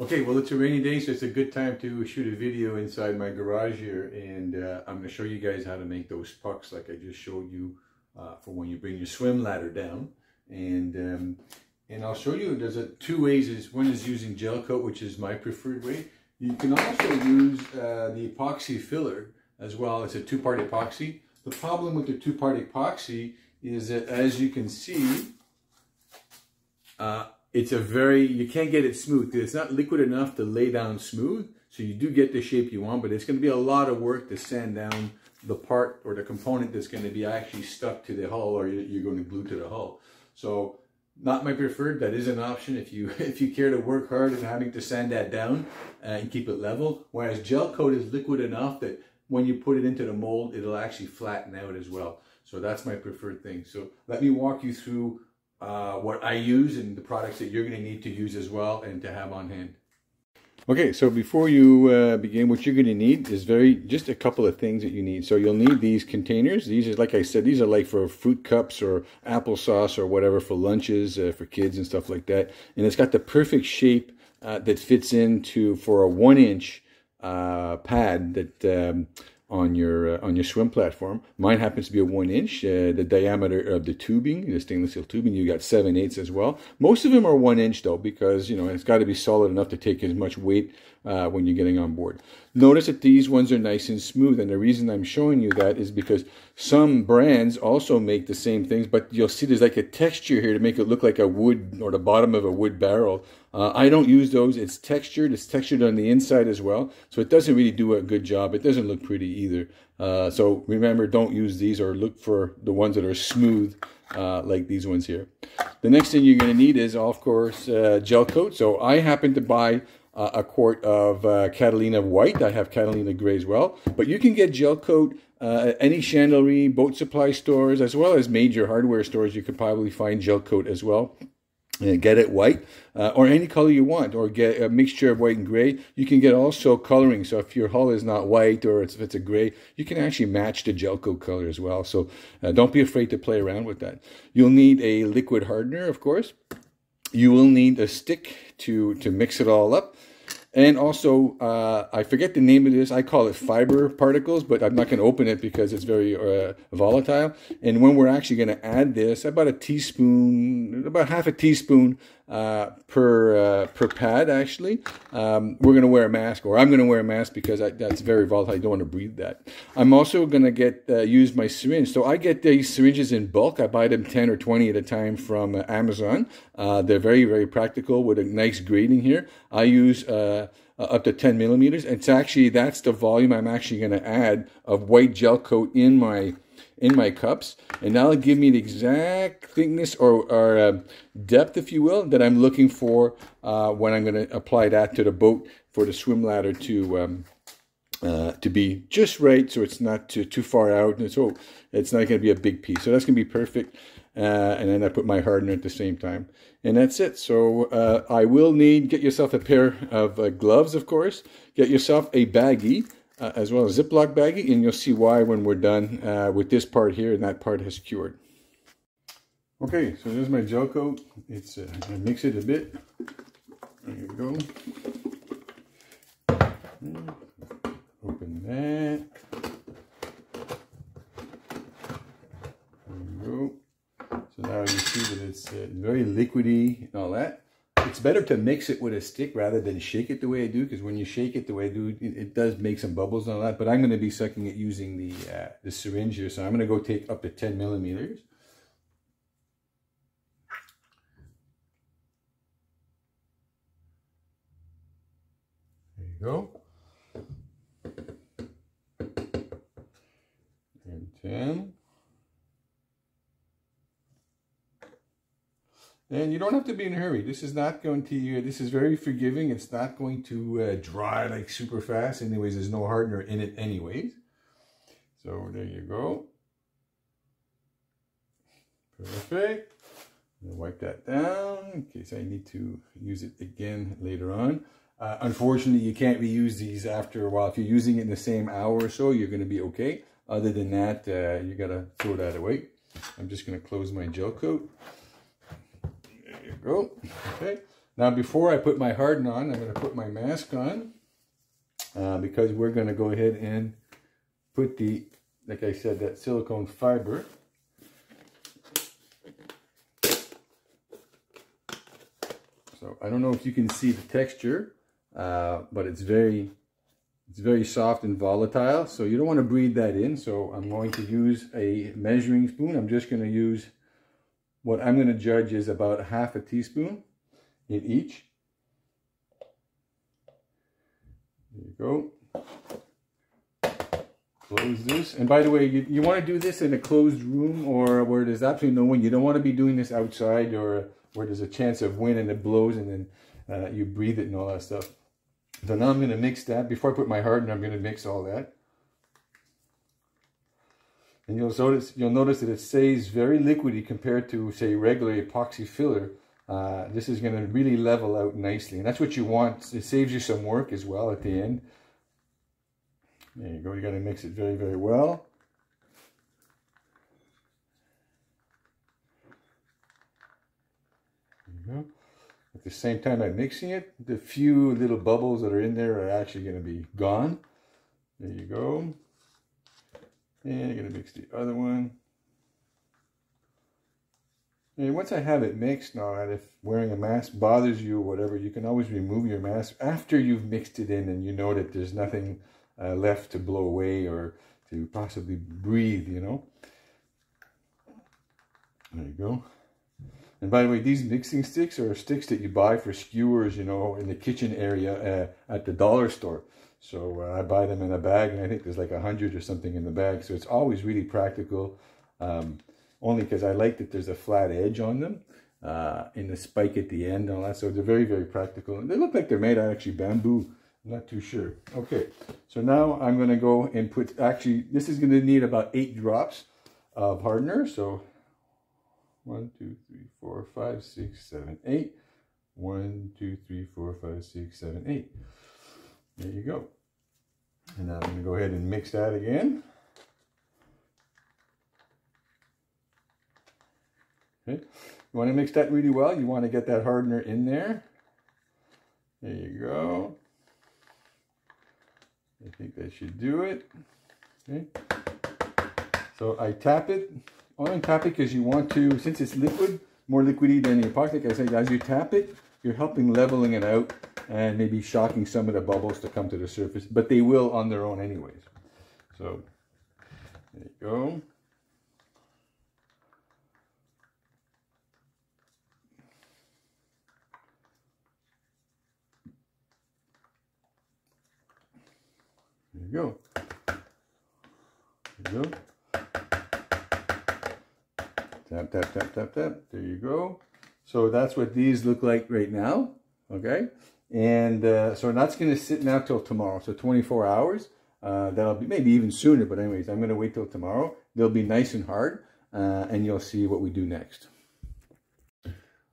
Okay, well, it's a rainy day, so it's a good time to shoot a video inside my garage here, and I'm going to show you guys how to make those pucks like I just showed you for when you bring your swim ladder down. And I'll show you, there's two ways. One is using gel coat, which is my preferred way. You can also use the epoxy filler as well. It's a two-part epoxy. The problem with the two-part epoxy is that, as you can see, you can't get it smooth. It's not liquid enough to lay down smooth, so you do get the shape you want, but it's going to be a lot of work to sand down the part or the component that's going to be actually stuck to the hull, or you're going to glue to the hull. So not my preferred. That is an option if you care to work hard and having to sand that down and keep it level. Whereas gel coat is liquid enough that when you put it into the mold, it'll actually flatten out as well. So that's my preferred thing. So let me walk you through what I use and the products that you're going to need to use as well and to have on hand. Okay, so before you begin, what you're going to need is just a couple of things that you need. So you'll need these containers. These are, like I said, these are like for fruit cups or applesauce or whatever, for lunches, for kids and stuff like that. And it's got the perfect shape that fits into for a 1-inch pad that on your swim platform. Mine happens to be a 1-inch. The diameter of the tubing, the stainless steel tubing, you got 7/8 as well. Most of them are 1-inch though, because it's got to be solid enough to take as much weight when you're getting on board. Notice that these ones are nice and smooth, and the reason I'm showing you that is because some brands also make the same things, but you'll see there's like a texture here to make it look like a wood, or the bottom of a wood barrel. I don't use those. It's textured on the inside as well, so it doesn't really do a good job. It doesn't look pretty either. So remember, don't use these, or look for the ones that are smooth like these ones here. The next thing you're going to need is, of course, gel coat. So I happen to buy a quart of Catalina white. I have Catalina gray as well, but you can get gel coat at any chandlery, boat supply stores, as well as major hardware stores. You could probably find gel coat as well. Get it white or any color you want, or get a mixture of white and gray. You can get also coloring. So if your hull is not white, or if it's a gray, you can actually match the gel coat color as well. So don't be afraid to play around with that. You'll need a liquid hardener, of course. You will need a stick to mix it all up. And also, I forget the name of this. I call it fiber particles, but I'm not going to open it because it's very volatile. And when we're actually going to add this, about half a teaspoon per pad, actually, we're going to wear a mask, or I'm going to wear a mask, because that's very volatile. I don't want to breathe that. I'm also going to use my syringe. So I get these syringes in bulk. I buy them 10 or 20 at a time from Amazon. They're very, very practical with a nice grading here. I use up to 10 millimeters. That's the volume I'm actually going to add of white gel coat in my cups, and that'll give me the exact thickness or depth, if you will, that I'm looking for when I'm going to apply that to the boat for the swim ladder to be just right, so it's not too far out, and so it's not going to be a big piece. So that's going to be perfect. And then I put my hardener at the same time, and that's it. So I will get yourself a pair of gloves, of course. Get yourself a baggie, as well as a Ziploc baggie, and you'll see why when we're done with this part here and that part has cured. Okay, so there's my gel coat. I mix it a bit. There you go. Open that. There you go. So now you see that it's very liquidy and all that. It's better to mix it with a stick rather than shake it the way I do, because when you shake it the way I do, it does make some bubbles and all that. But I'm going to be sucking it using the syringe here. So I'm going to go take up to 10 millimeters. There you go. And 10. And you don't have to be in a hurry. This is not going to, this is very forgiving. It's not going to dry like super fast. Anyways, there's no hardener in it anyways. So there you go. Perfect. I'm gonna wipe that down in case I need to use it again later on. Unfortunately, you can't reuse these after a while. If you're using it in the same hour or so, you're going to be okay. Other than that, you got to throw that away. I'm just going to close my gel coat. There you go. Okay. Now before I put my hardener on, I'm going to put my mask on because we're going to go ahead and put the, like I said, that silicone fiber. So I don't know if you can see the texture, but it's very soft and volatile. So you don't want to breathe that in. So I'm going to use a measuring spoon. I'm just going to use what I'm going to judge is about half a teaspoon in each. There you go. Close this. And by the way, you want to do this in a closed room or where there's absolutely no wind. You don't want to be doing this outside or where there's a chance of wind and it blows and then you breathe it and all that stuff. So now I'm going to mix that. Before I put my hardener, I'm going to mix all that. And you'll notice that it stays very liquidy compared to, say, regular epoxy filler. This is going to really level out nicely. And that's what you want. It saves you some work as well at the end. There you go. You got to mix it very, very well. There you go. At the same time I'm mixing it, the few little bubbles that are in there are actually going to be gone. There you go. And I'm going to mix the other one. And once I have it mixed now, and if wearing a mask bothers you or whatever, you can always remove your mask after you've mixed it in and you know that there's nothing left to blow away or to possibly breathe, you know. There you go. And by the way, these mixing sticks are sticks that you buy for skewers, you know, in the kitchen area at the dollar store. So I buy them in a bag, and I think there's like 100 or something in the bag. So it's always really practical, only because I like that there's a flat edge on them in the spike at the end and all that. So they're very, very practical. And they look like they're made out of actually bamboo. I'm not too sure. Okay, so now I'm going to go and put, actually, this is going to need about 8 drops of hardener. So 1, 2, 3, 4, 5, 6, 7, 8. 1, 2, 3, 4, 5, 6, 7, 8. There you go. And now I'm going to go ahead and mix that again. Okay. You want to mix that really well. You want to get that hardener in there. There you go. I think that should do it. Okay. So I tap it. Only tap it because you want to, since it's liquid, more liquidy than the epoxy. Like I said, as you tap it, you're helping leveling it out and maybe shocking some of the bubbles to come to the surface, but they will on their own anyways. So there you go. There you go. There you go. Tap, tap, tap, tap, tap. There you go. So that's what these look like right now. Okay. And so that's going to sit now till tomorrow. So 24 hours. That'll be maybe even sooner. But anyways, I'm going to wait till tomorrow. They'll be nice and hard. And you'll see what we do next.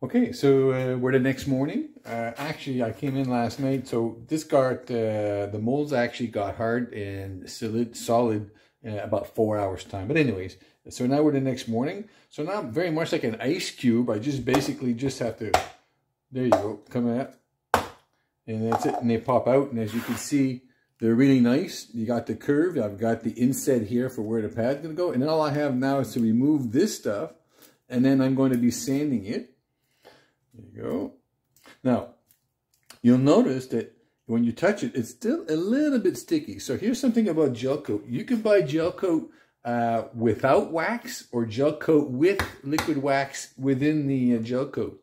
Okay. So we're the next morning. Actually, I came in last night. So this got, the molds actually got hard and solid about 4 hours time. But anyways, so now we're the next morning. So now very much like an ice cube, I just basically just have to, there you go, come out. And that's it, and they pop out. And as you can see, they're really nice. You got the curve, I've got the inset here for where the pad's gonna go. And then all I have now is to remove this stuff. And then I'm going to be sanding it. There you go. Now, you'll notice that when you touch it, it's still a little bit sticky. So here's something about Gelcoat. You can buy Gelcoat without wax or Gelcoat with liquid wax within the Gelcoat.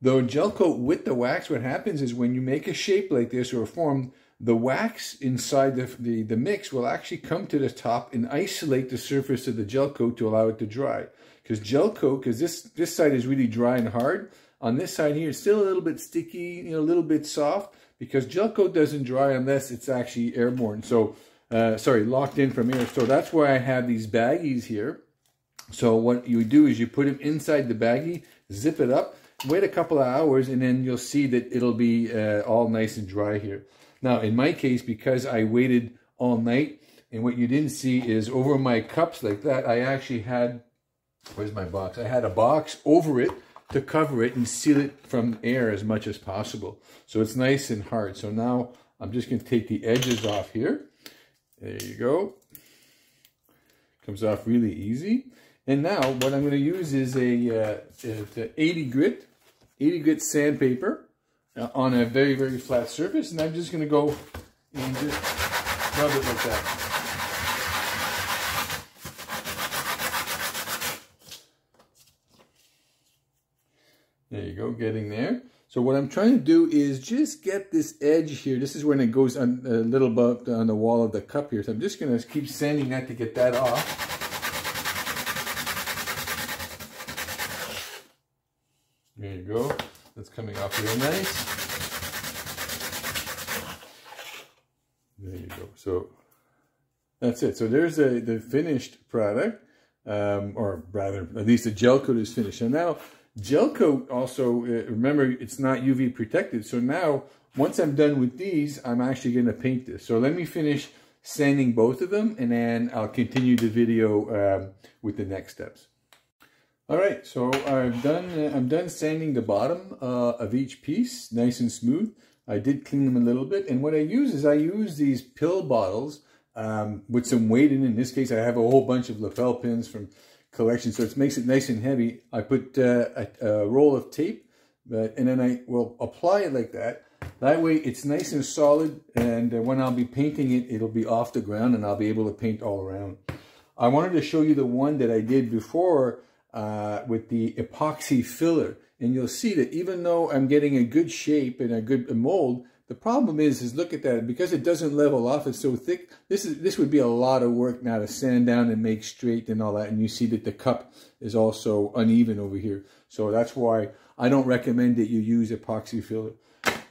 Though Gelcoat with the wax, what happens is when you make a shape like this or a form, the wax inside the mix will actually come to the top and isolate the surface of the Gelcoat to allow it to dry. Because Gelcoat, because this side is really dry and hard, on this side here it's still a little bit sticky, you know, a little bit soft, because Gelcoat doesn't dry unless it's actually airborne. So, locked in from air. So that's why I have these baggies here. So what you do is you put them inside the baggie, zip it up, wait a couple of hours, and then you'll see that it'll be all nice and dry here. Now, in my case, because I waited all night, and what you didn't see is over my cups like that, I actually had, where's my box? I had a box over it to cover it and seal it from air as much as possible. So it's nice and hard. So now I'm just going to take the edges off here. There you go. Comes off really easy. And now what I'm going to use is a 80 grit sandpaper on a very, very flat surface. And I'm just going to go and just rub it like that. There you go, getting there. So what I'm trying to do is just get this edge here. This is when it goes on a little bit on the wall of the cup here. So I'm just going to keep sanding that to get that off. There you go. That's coming off real nice. There you go. So that's it. So there's the finished product, or rather, at least the gel coat is finished. And now, Gelcoat also, remember, it's not UV protected. So now, once I'm done with these, I'm actually going to paint this. So let me finish sanding both of them, and then I'll continue the video with the next steps. All right, so I'm done sanding the bottom of each piece, nice and smooth. I did clean them a little bit, and what I use these pill bottles with some weight in. In this case, I have a whole bunch of lapel pins from collection, so it makes it nice and heavy. I put a roll of tape, and then I will apply it like that. That way it's nice and solid, and when I'll be painting it, it'll be off the ground and I'll be able to paint all around. I wanted to show you the one that I did before with the epoxy filler, and you'll see that even though I'm getting a good shape and a good mold, the problem is look at that, because it doesn't level off, it's so thick. This would be a lot of work now to sand down and make straight and all that. And you see that the cup is also uneven over here. So that's why I don't recommend that you use epoxy filler.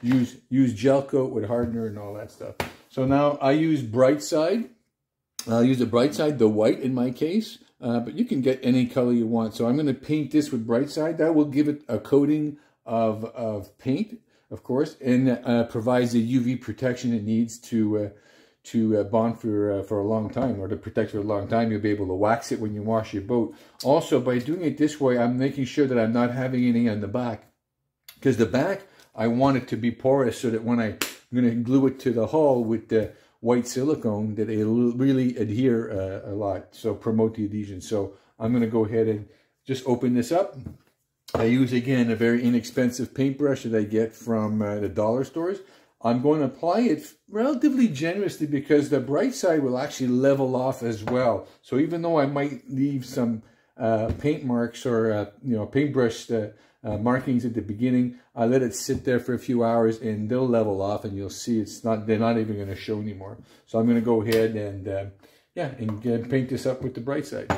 Use gel coat with hardener and all that stuff. So now I use Brightside. I'll use the Brightside, the white in my case, but you can get any color you want. So I'm going to paint this with Brightside. That will give it a coating of paint, of course, and provides the UV protection it needs to bond for a long time, or to protect for a long time. You'll be able to wax it when you wash your boat. Also, by doing it this way, I'm making sure that I'm not having any on the back, because the back, I want it to be porous so that when I'm going to glue it to the hull with the white silicone, that it'll really adhere a lot, so promote the adhesion. So I'm going to go ahead and just open this up. I use, again, a very inexpensive paintbrush that I get from the dollar stores. I'm going to apply it relatively generously because the Brightside will actually level off as well. So even though I might leave some paint marks or paintbrush markings at the beginning, I let it sit there for a few hours and they'll level off, and you'll see they're not even going to show anymore. So I'm going to go ahead and paint this up with the Brightside.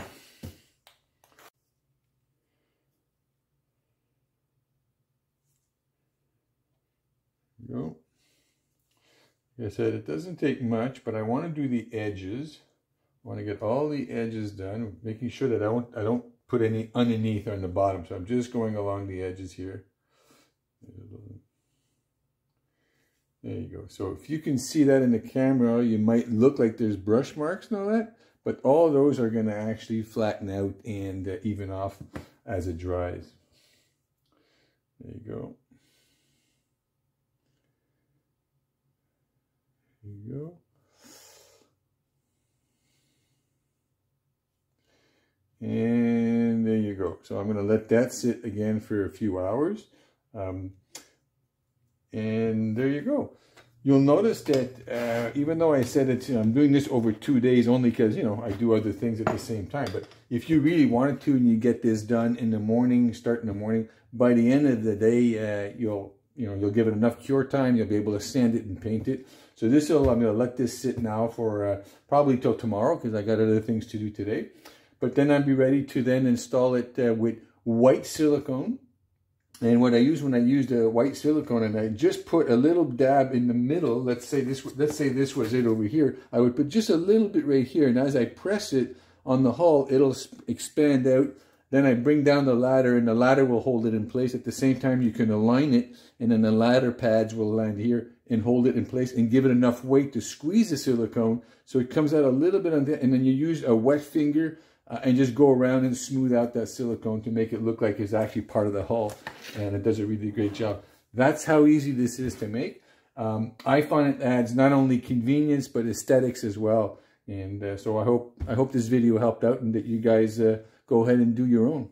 Go. Like I said, it doesn't take much, but I want to do the edges. I want to get all the edges done, making sure that I don't put any underneath or on the bottom. So I'm just going along the edges here. There you go. So if you can see that in the camera, you might look like there's brush marks and all that, but all those are going to actually flatten out and even off as it dries. There you go. There you go. And there you go. So I'm going to let that sit again for a few hours. And there you go. You'll notice that even though I said that I'm doing this over 2 days only because, I do other things at the same time. But if you really wanted to and you get this done in the morning, start in the morning, by the end of the day, you'll give it enough cure time. You'll be able to sand it and paint it. So I'm going to let this sit now for probably till tomorrow because I got other things to do today. But then I'll be ready to then install it with white silicone. And what I use when I use the white silicone, and I just put a little dab in the middle. Let's say this was it over here. I would put just a little bit right here, and as I press it on the hull, it'll expand out. Then I bring down the ladder, and the ladder will hold it in place. At the same time, you can align it, and then the ladder pads will land here and hold it in place and give it enough weight to squeeze the silicone so it comes out a little bit on there. And then you use a wet finger and just go around and smooth out that silicone to make it look like it's actually part of the hull, and it does a really great job. That's how easy this is to make. I find it adds not only convenience but aesthetics as well, and so I hope this video helped out and that you guys go ahead and do your own.